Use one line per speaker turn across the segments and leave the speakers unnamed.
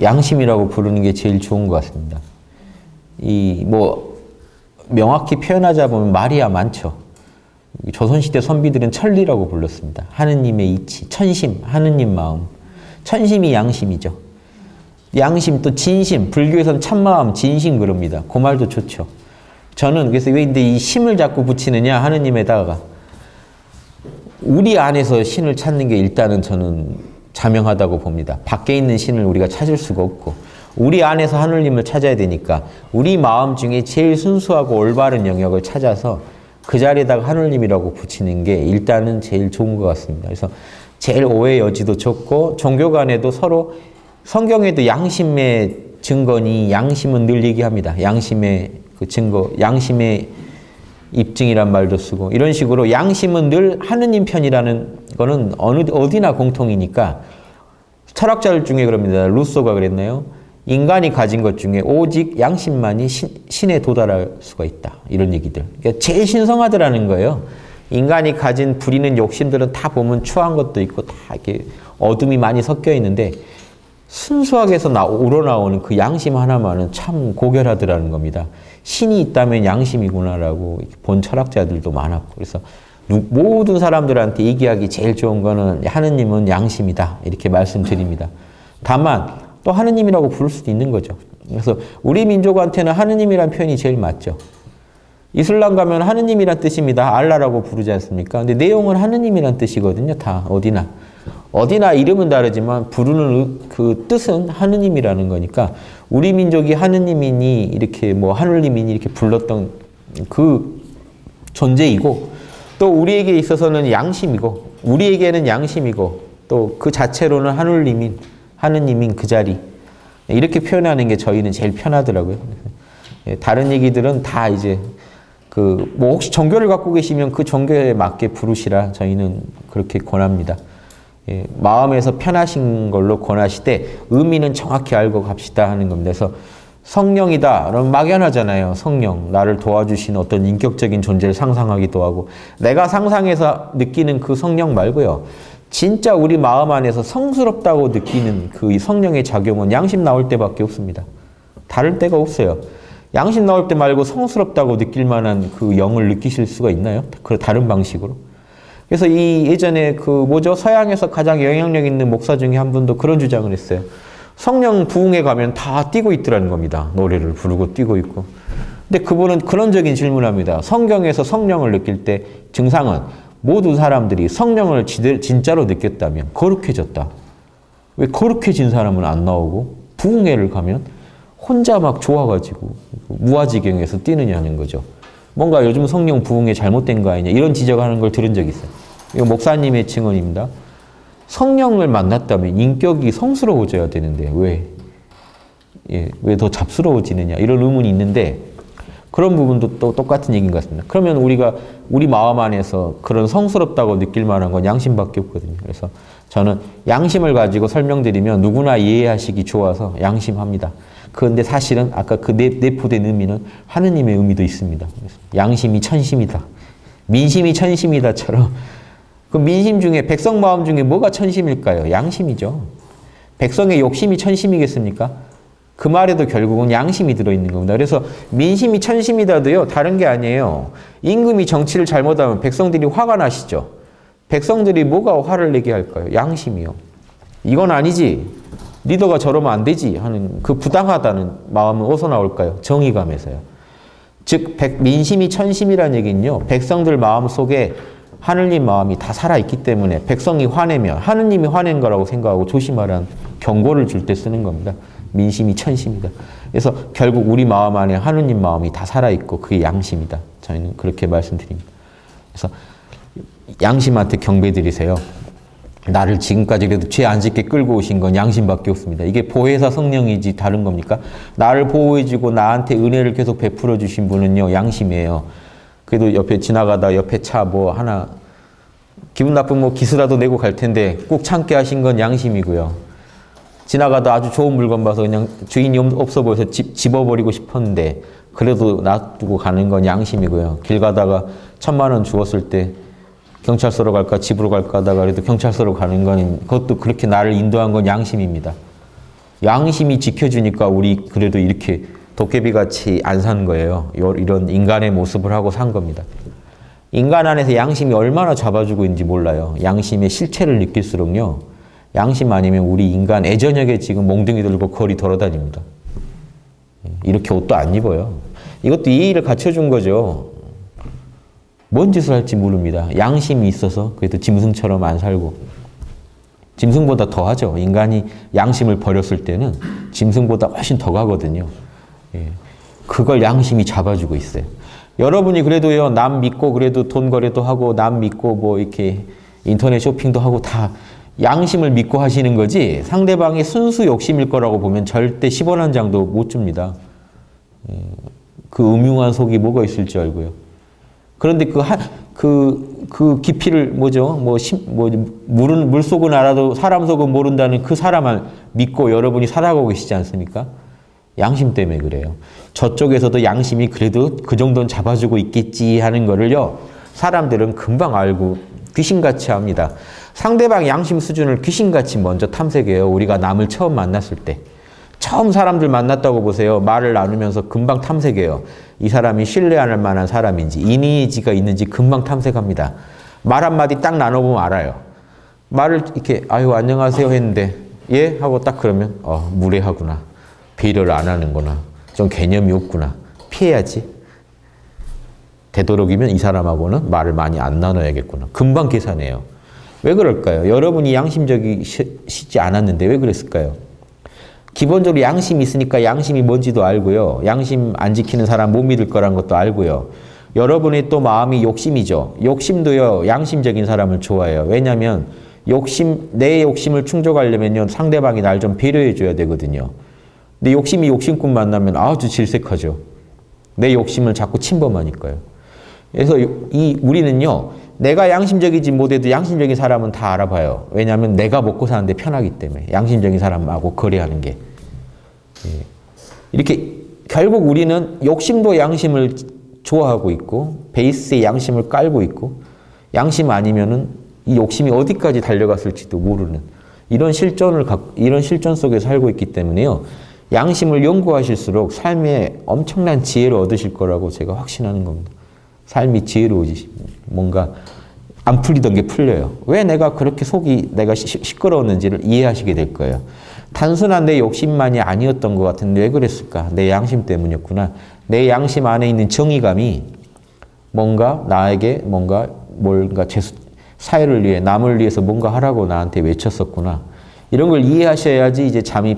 양심이라고 부르는 게 제일 좋은 것 같습니다. 명확히 표현하자 보면 말이야 많죠. 조선시대 선비들은 천리라고 불렀습니다. 하느님의 이치, 천심, 하느님 마음. 천심이 양심이죠. 양심 또 진심, 불교에서는 참마음, 진심 그럽니다. 그 말도 좋죠. 저는 그래서 왜 근데 이 심을 자꾸 붙이느냐 하느님에다가 우리 안에서 신을 찾는 게 일단은 저는 자명하다고 봅니다. 밖에 있는 신을 우리가 찾을 수가 없고 우리 안에서 하느님을 찾아야 되니까 우리 마음 중에 제일 순수하고 올바른 영역을 찾아서 그 자리에다가 하느님이라고 붙이는 게 일단은 제일 좋은 것 같습니다. 그래서 제일 오해 여지도 적고 종교 간에도 서로 성경에도 양심의 증거니 양심은 늘 얘기합니다. 양심의 그 증거, 양심의 입증이란 말도 쓰고 이런 식으로 양심은 늘 하느님 편이라는 거는 어디나 공통이니까 철학자들 중에 그럽니다. 루소가 그랬나요? 인간이 가진 것 중에 오직 양심만이 신에 도달할 수가 있다. 이런 얘기들. 그러니까 제일 신성하더라는 거예요. 인간이 가진 부리는 욕심들은 다 보면 추한 것도 있고 다 이렇게 어둠이 많이 섞여 있는데 순수하게 해서 우러나오는 그 양심 하나만은 참 고결하더라는 겁니다. 신이 있다면 양심이구나라고 본 철학자들도 많았고 그래서 모든 사람들한테 얘기하기 제일 좋은 거는 하느님은 양심이다 이렇게 말씀드립니다. 다만 또 하느님이라고 부를 수도 있는 거죠. 그래서 우리 민족한테는 하느님이란 표현이 제일 맞죠. 이슬람 가면 하느님이란 뜻입니다. 알라라고 부르지 않습니까? 근데 내용은 하느님이란 뜻이거든요. 다 어디나 이름은 다르지만 부르는 그 뜻은 하느님이라는 거니까 우리 민족이 하느님이니 이렇게 하느님이니 이렇게 불렀던 그 존재이고 또 우리에게 있어서는 양심이고 우리에게는 양심이고 또 그 자체로는 하느님인 그 자리 이렇게 표현하는 게 저희는 제일 편하더라고요. 다른 얘기들은 다 이제 혹시 종교를 갖고 계시면 그 종교에 맞게 부르시라 저희는 그렇게 권합니다. 마음에서 편하신 걸로 권하시되 의미는 정확히 알고 갑시다 하는 겁니다. 그래서 성령이다 그러면 막연하잖아요. 성령, 나를 도와주신 어떤 인격적인 존재를 상상하기도 하고 내가 상상해서 느끼는 그 성령 말고요. 진짜 우리 마음 안에서 성스럽다고 느끼는 그 성령의 작용은 양심 나올 때밖에 없습니다. 다를 때가 없어요. 양심 나올 때 말고 성스럽다고 느낄 만한 그 영을 느끼실 수가 있나요? 그 다른 방식으로. 그래서 예전에 서양에서 가장 영향력 있는 목사 중에 한 분도 그런 주장을 했어요. 성령 부흥회 가면 다 뛰고 있더라는 겁니다. 노래를 부르고 뛰고 있고. 근데 그분은 그런적인 질문을 합니다. 성경에서 성령을 느낄 때 증상은 모든 사람들이 성령을 진짜로 느꼈다면 거룩해졌다. 왜 거룩해진 사람은 안 나오고 부흥회를 가면 혼자 막 좋아가지고 무아지경에서 뛰느냐는 거죠. 뭔가 요즘 성령 부흥회 잘못된 거 아니냐 이런 지적하는 걸 들은 적이 있어요. 이거 목사님의 증언입니다. 성령을 만났다면 인격이 성스러워져야 되는데 왜 더 잡스러워지느냐 이런 의문이 있는데 그런 부분도 또 똑같은 얘기인 것 같습니다. 그러면 우리가 우리 마음 안에서 그런 성스럽다고 느낄 만한 건 양심밖에 없거든요. 그래서 저는 양심을 가지고 설명드리면 누구나 이해하시기 좋아서 양심합니다. 그런데 사실은 아까 그 내포된 의미는 하느님의 의미도 있습니다. 양심이 천심이다. 민심이 천심이다처럼 그 민심 중에 백성 마음 중에 뭐가 천심일까요? 양심이죠. 백성의 욕심이 천심이겠습니까? 그 말에도 결국은 양심이 들어있는 겁니다. 그래서 민심이 천심이다도요. 다른 게 아니에요. 임금이 정치를 잘못하면 백성들이 화가 나시죠. 백성들이 뭐가 화를 내게 할까요? 양심이요. 이건 아니지. 리더가 저러면 안 되지 하는 그 부당하다는 마음은 어디서 나올까요? 정의감에서요. 즉 민심이 천심이라는 얘기는요. 백성들 마음 속에 하느님 마음이 다 살아있기 때문에 백성이 화내면 하느님이 화낸 거라고 생각하고 조심하라는 경고를 줄 때 쓰는 겁니다. 민심이 천심이다. 그래서 결국 우리 마음 안에 하느님 마음이 다 살아있고 그게 양심이다. 저희는 그렇게 말씀드립니다. 그래서 양심한테 경배드리세요. 나를 지금까지 그래도 죄 안 짓게 끌고 오신 건 양심밖에 없습니다. 이게 보혜사 성령이지 다른 겁니까? 나를 보호해주고 나한테 은혜를 계속 베풀어 주신 분은요. 양심이에요. 그래도 옆에 지나가다 옆에 차 하나 기분 나쁘면 기스라도 내고 갈 텐데 꼭 참게 하신 건 양심이고요. 지나가다 아주 좋은 물건 봐서 그냥 주인이 없어 보여서 집어버리고 싶었는데 그래도 놔두고 가는 건 양심이고요. 길 가다가 1000만 원 주었을 때 경찰서로 갈까 집으로 갈까 하다가 그래도 경찰서로 가는 건 그것도 그렇게 나를 인도한 건 양심입니다. 양심이 지켜주니까 우리 그래도 이렇게 도깨비같이 안 산 거예요. 이런 인간의 모습을 하고 산 겁니다. 인간 안에서 양심이 얼마나 잡아주고 있는지 몰라요. 양심의 실체를 느낄수록요. 양심 아니면 우리 인간 애저녁에 지금 몽둥이 들고 거리 돌아다닙니다. 이렇게 옷도 안 입어요. 이것도 예의를 갖춰준 거죠. 뭔 짓을 할지 모릅니다. 양심이 있어서 그래도 짐승처럼 안 살고. 짐승보다 더 하죠. 인간이 양심을 버렸을 때는 짐승보다 훨씬 더 가거든요. 예. 그걸 양심이 잡아주고 있어요. 여러분이 그래도요, 남 믿고 그래도 돈 거래도 하고, 남 믿고 뭐 이렇게 인터넷 쇼핑도 하고 다 양심을 믿고 하시는 거지, 상대방이 순수 욕심일 거라고 보면 절대 10원 한 장도 못 줍니다. 그 음흉한 속이 뭐가 있을 줄 알고요. 그런데 그 깊이를 뭐죠? 물 속은 알아도 사람 속은 모른다는 그 사람을 믿고 여러분이 살아가고 계시지 않습니까? 양심 때문에 그래요. 저쪽에서도 양심이 그래도 그 정도는 잡아주고 있겠지 하는 거를요, 사람들은 금방 알고 귀신같이 합니다. 상대방 양심 수준을 귀신같이 먼저 탐색해요. 우리가 남을 처음 만났을 때. 처음 사람들 만났다고 보세요. 말을 나누면서 금방 탐색해요. 이 사람이 신뢰할 만한 사람인지, 이미지가 있는지 금방 탐색합니다. 말 한마디 딱 나눠보면 알아요. 말을 이렇게 아유 안녕하세요 했는데 예? 하고 딱 그러면 무례하구나. 배려를 안 하는구나. 좀 개념이 없구나. 피해야지. 되도록이면 이 사람하고는 말을 많이 안 나눠야겠구나. 금방 계산해요. 왜 그럴까요? 여러분이 양심적이시지 않았는데 왜 그랬을까요? 기본적으로 양심이 있으니까 양심이 뭔지도 알고요. 양심 안 지키는 사람 못 믿을 거란 것도 알고요. 여러분의 또 마음이 욕심이죠. 욕심도요, 양심적인 사람을 좋아해요. 왜냐하면 내 욕심을 충족하려면요, 상대방이 날 좀 배려해 줘야 되거든요. 근데 욕심이 욕심꾼 만나면 아주 질색하죠. 내 욕심을 자꾸 침범하니까요. 그래서 우리는요, 내가 양심적이지 못해도 양심적인 사람은 다 알아봐요. 왜냐하면 내가 먹고 사는데 편하기 때문에. 양심적인 사람하고 거래하는 게. 이렇게 결국 우리는 욕심도 양심을 좋아하고 있고 베이스에 양심을 깔고 있고 양심 아니면은 이 욕심이 어디까지 달려갔을지도 모르는 이런 실존 속에 살고 있기 때문에요. 양심을 연구하실수록 삶에 엄청난 지혜를 얻으실 거라고 제가 확신하는 겁니다. 삶이 지혜로워지시, 뭔가 안 풀리던 게 풀려요. 왜 내가 그렇게 속이 내가 시끄러웠는지를 이해하시게 될 거예요. 단순한 내 욕심만이 아니었던 것 같은데 왜 그랬을까? 내 양심 때문이었구나. 내 양심 안에 있는 정의감이 뭔가 나에게 뭔가 사회를 위해 남을 위해서 뭔가 하라고 나한테 외쳤었구나. 이런 걸 이해하셔야지 이제 잠을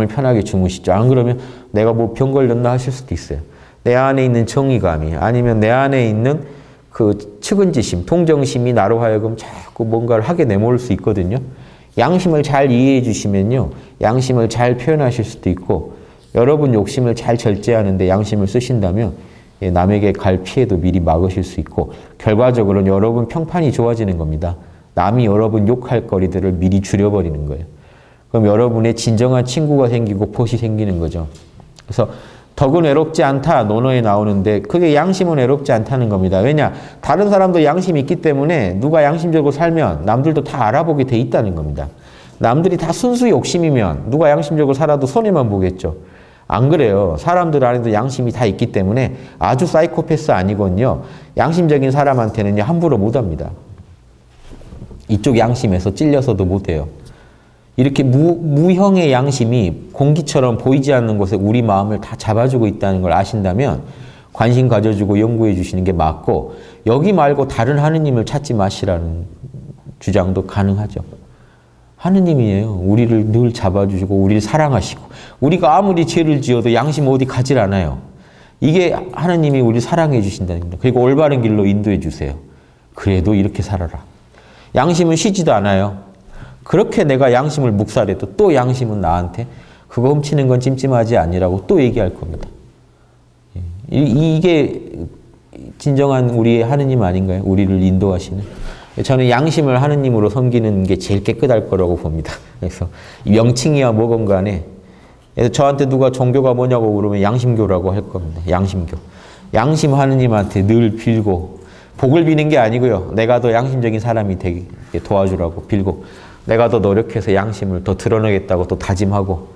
편하게 주무시죠. 안 그러면 내가 뭐 병 걸렸나 하실 수도 있어요. 내 안에 있는 정의감이 아니면 내 안에 있는 그 측은지심, 동정심이 나로 하여금 자꾸 뭔가를 하게 내몰 수 있거든요. 양심을 잘 이해해 주시면요. 양심을 잘 표현하실 수도 있고 여러분 욕심을 잘 절제하는데 양심을 쓰신다면 남에게 갈 피해도 미리 막으실 수 있고 결과적으로는 여러분 평판이 좋아지는 겁니다. 남이 여러분 욕할 거리들을 미리 줄여버리는 거예요. 그럼 여러분의 진정한 친구가 생기고 벗이 생기는 거죠. 그래서 덕은 외롭지 않다 논어에 나오는데 그게 양심은 외롭지 않다는 겁니다. 왜냐? 다른 사람도 양심이 있기 때문에 누가 양심적으로 살면 남들도 다 알아보게 돼 있다는 겁니다. 남들이 다 순수 욕심이면 누가 양심적으로 살아도 손해만 보겠죠. 안 그래요. 사람들 안에도 양심이 다 있기 때문에 아주 사이코패스 아니건요. 양심적인 사람한테는요 함부로 못합니다. 이쪽 양심에서 찔려서도 못해요. 이렇게 무형의 양심이 공기처럼 보이지 않는 곳에 우리 마음을 다 잡아주고 있다는 걸 아신다면 관심 가져주고 연구해 주시는 게 맞고 여기 말고 다른 하느님을 찾지 마시라는 주장도 가능하죠. 하느님이에요. 우리를 늘 잡아주시고 우리를 사랑하시고 우리가 아무리 죄를 지어도 양심 어디 가질 않아요. 이게 하느님이 우리를 사랑해 주신다는 겁니다. 그리고 올바른 길로 인도해 주세요. 그래도 이렇게 살아라. 양심은 쉬지도 않아요. 그렇게 내가 양심을 묵살해도 또 양심은 나한테 그거 훔치는 건 찜찜하지 아니라고 또 얘기할 겁니다. 이게 진정한 우리의 하느님 아닌가요? 우리를 인도하시는. 저는 양심을 하느님으로 섬기는 게 제일 깨끗할 거라고 봅니다. 그래서 명칭이야 뭐건 간에 그래서 저한테 누가 종교가 뭐냐고 물으면 양심교라고 할 겁니다. 양심교. 양심 하느님한테 늘 빌고 복을 비는 게 아니고요. 내가 더 양심적인 사람이 되게 도와주라고 빌고 내가 더 노력해서 양심을 더 드러내겠다고 또 다짐하고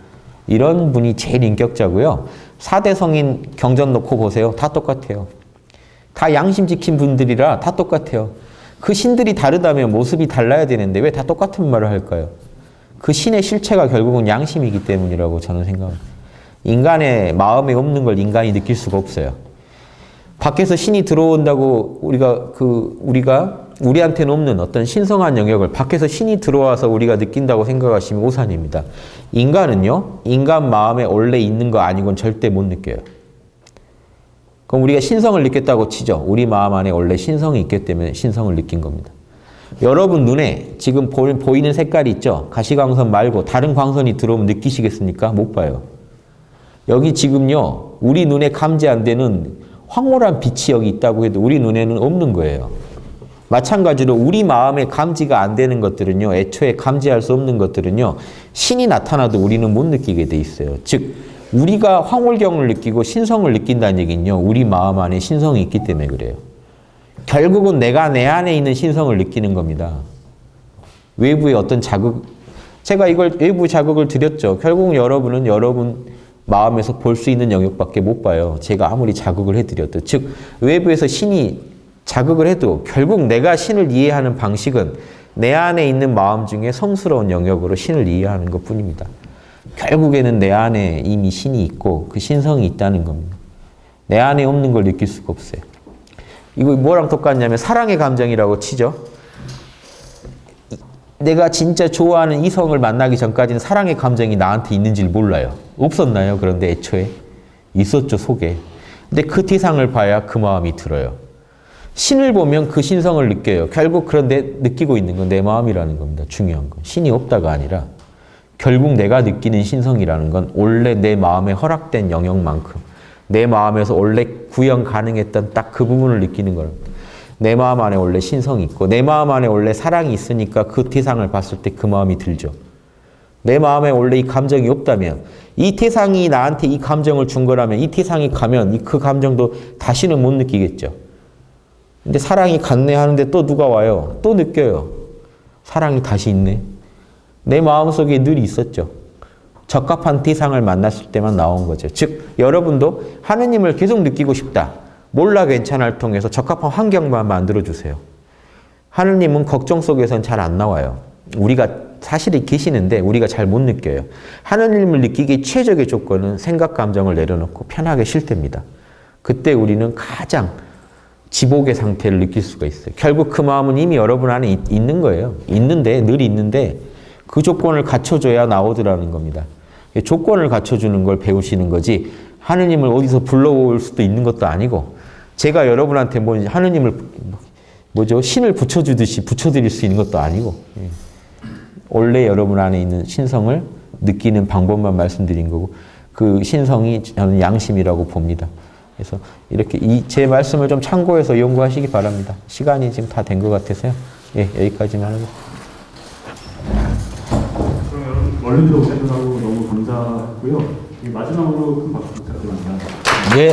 이런 분이 제일 인격자고요. 4대 성인 경전 놓고 보세요. 다 똑같아요. 다 양심 지킨 분들이라 다 똑같아요. 그 신들이 다르다면 모습이 달라야 되는데 왜 다 똑같은 말을 할까요? 그 신의 실체가 결국은 양심이기 때문이라고 저는 생각합니다. 인간의 마음에 없는 걸 인간이 느낄 수가 없어요. 밖에서 신이 들어온다고 우리가 우리한테는 없는 어떤 신성한 영역을 밖에서 신이 들어와서 우리가 느낀다고 생각하시면 오산입니다. 인간은요, 인간 마음에 원래 있는 거 아니고는 절대 못 느껴요. 그럼 우리가 신성을 느꼈다고 치죠. 우리 마음 안에 원래 신성이 있기 때문에 신성을 느낀 겁니다. 여러분 눈에 지금 보이는 색깔이 있죠? 가시광선 말고 다른 광선이 들어오면 느끼시겠습니까? 못 봐요. 여기 지금요, 우리 눈에 감지 안 되는 황홀한 빛이 여기 있다고 해도 우리 눈에는 없는 거예요. 마찬가지로 우리 마음에 감지가 안 되는 것들은요, 애초에 감지할 수 없는 것들은요, 신이 나타나도 우리는 못 느끼게 돼 있어요. 즉, 우리가 황홀경을 느끼고 신성을 느낀다는 얘기는요, 우리 마음 안에 신성이 있기 때문에 그래요. 결국은 내가 내 안에 있는 신성을 느끼는 겁니다. 외부의 어떤 자극, 제가 이걸 외부 자극을 드렸죠. 결국은 여러분은 여러분 마음에서 볼 수 있는 영역밖에 못 봐요. 제가 아무리 자극을 해드려도. 즉, 외부에서 신이 자극을 해도 결국 내가 신을 이해하는 방식은 내 안에 있는 마음 중에 성스러운 영역으로 신을 이해하는 것뿐입니다. 결국에는 내 안에 이미 신이 있고 그 신성이 있다는 겁니다. 내 안에 없는 걸 느낄 수가 없어요. 이거 뭐랑 똑같냐면 사랑의 감정이라고 치죠. 내가 진짜 좋아하는 이성을 만나기 전까지는 사랑의 감정이 나한테 있는지를 몰라요. 없었나요? 그런데 애초에 있었죠, 속에. 근데 그 대상을 봐야 그 마음이 들어요. 신을 보면 그 신성을 느껴요. 결국 그런데 느끼고 있는 건 내 마음이라는 겁니다. 중요한 건. 신이 없다가 아니라 결국 내가 느끼는 신성이라는 건 원래 내 마음에 허락된 영역만큼 내 마음에서 원래 구현 가능했던 딱 그 부분을 느끼는 겁니다. 내 마음 안에 원래 신성이 있고 내 마음 안에 원래 사랑이 있으니까 그 태상을 봤을 때 그 마음이 들죠. 내 마음에 원래 이 감정이 없다면 이 태상이 나한테 이 감정을 준 거라면 이 태상이 가면 그 감정도 다시는 못 느끼겠죠. 근데 사랑이 갔네 하는데 또 누가 와요? 또 느껴요. 사랑이 다시 있네. 내 마음속에 늘 있었죠. 적합한 대상을 만났을 때만 나온 거죠. 즉 여러분도 하느님을 계속 느끼고 싶다. 몰라 괜찮아를 통해서 적합한 환경만 만들어주세요. 하느님은 걱정 속에서는 잘 안 나와요. 우리가 사실이 계시는데 우리가 잘 못 느껴요. 하느님을 느끼기 최적의 조건은 생각, 감정을 내려놓고 편하게 쉴 때입니다. 그때 우리는 가장 지복의 상태를 느낄 수가 있어요. 결국 그 마음은 이미 여러분 안에 있는 거예요. 늘 있는데 그 조건을 갖춰줘야 나오더라는 겁니다. 조건을 갖춰주는 걸 배우시는 거지 하느님을 어디서 불러올 수도 있는 것도 아니고 제가 여러분한테 하느님을 신을 붙여주듯이 붙여드릴 수 있는 것도 아니고 원래 여러분 안에 있는 신성을 느끼는 방법만 말씀드린 거고 그 신성이 저는 양심이라고 봅니다. 그래서 이렇게 제 말씀을 좀 참고해서 연구하시기 바랍니다. 시간이 지금 다 된 것 같아서요. 예, 여기까지만 하겠습니다.
그러면 멀리 들어오셔서 너무 감사하고요. 마지막으로 큰 박수 부탁드립니다.
네.